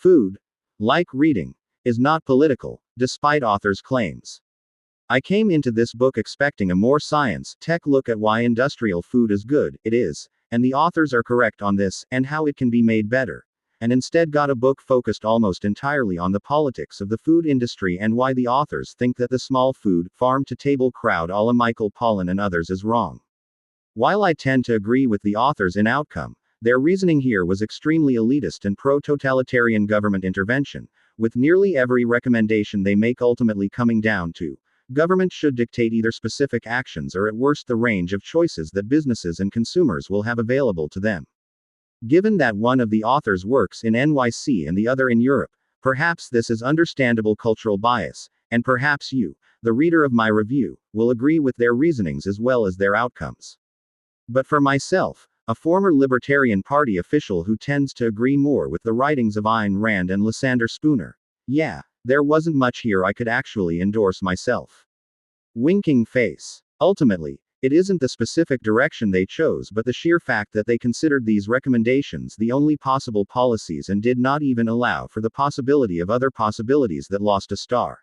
Food, like reading, is not political, despite authors' claims. I came into this book expecting a more science-tech look at why industrial food is good, it is, and the authors are correct on this, and how it can be made better. And instead got a book focused almost entirely on the politics of the food industry and why the authors think that the small food, farm-to-table crowd a la Michael Pollan and others is wrong. While I tend to agree with the authors in outcome, their reasoning here was extremely elitist and pro-totalitarian government intervention, with nearly every recommendation they make ultimately coming down to government should dictate either specific actions or at worst the range of choices that businesses and consumers will have available to them. Given that one of the authors works in NYC and the other in Europe, perhaps this is understandable cultural bias, and perhaps you, the reader of my review, will agree with their reasonings as well as their outcomes. But for myself, a former Libertarian Party official who tends to agree more with the writings of Ayn Rand and Lysander Spooner, yeah, there wasn't much here I could actually endorse myself. Winking face. Ultimately, it isn't the specific direction they chose but the sheer fact that they considered these recommendations the only possible policies and did not even allow for the possibility of other possibilities that lost a star.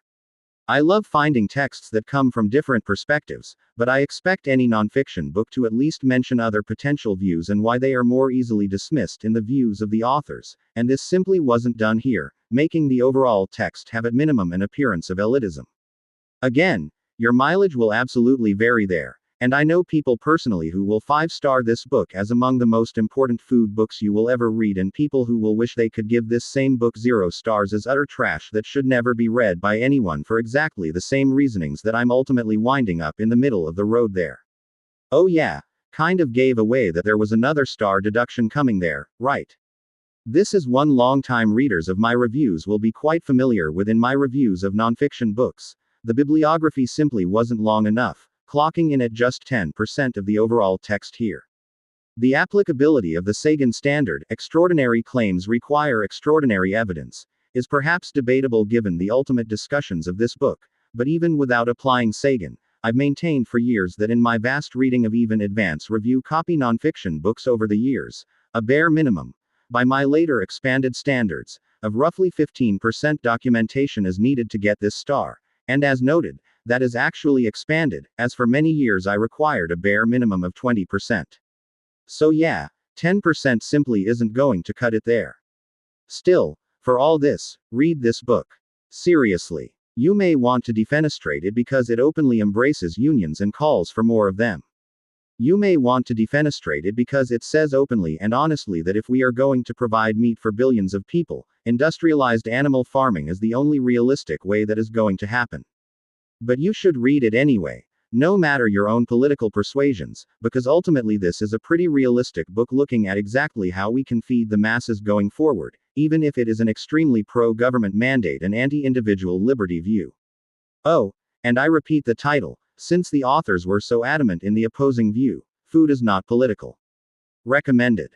I love finding texts that come from different perspectives, but I expect any nonfiction book to at least mention other potential views and why they are more easily dismissed in the views of the authors, and this simply wasn't done here, making the overall text have at minimum an appearance of elitism. Again, your mileage will absolutely vary there. And I know people personally who will 5-star this book as among the most important food books you will ever read, and people who will wish they could give this same book 0 stars as utter trash that should never be read by anyone for exactly the same reasonings that I'm ultimately winding up in the middle of the road there. Oh yeah, kind of gave away that there was another star deduction coming there, right? This is one long-time readers of my reviews will be quite familiar with. In my reviews of nonfiction books, the bibliography simply wasn't long enough, clocking in at just 10% of the overall text here. The applicability of the Sagan standard, extraordinary claims require extraordinary evidence, is perhaps debatable given the ultimate discussions of this book, but even without applying Sagan, I've maintained for years that in my vast reading of even advance review copy nonfiction books over the years, a bare minimum, by my later expanded standards, of roughly 15% documentation is needed to get this star, and as noted, that is actually expanded, as for many years I required a bare minimum of 20%. So yeah, 10% simply isn't going to cut it there. Still, for all this, read this book. Seriously. You may want to defenestrate it because it openly embraces unions and calls for more of them. You may want to defenestrate it because it says openly and honestly that if we are going to provide meat for billions of people, industrialized animal farming is the only realistic way that is going to happen. But you should read it anyway, no matter your own political persuasions, because ultimately this is a pretty realistic book looking at exactly how we can feed the masses going forward, even if it is an extremely pro-government mandate and anti-individual liberty view. Oh, and I repeat the title, since the authors were so adamant in the opposing view, Food is Not Political. Recommended.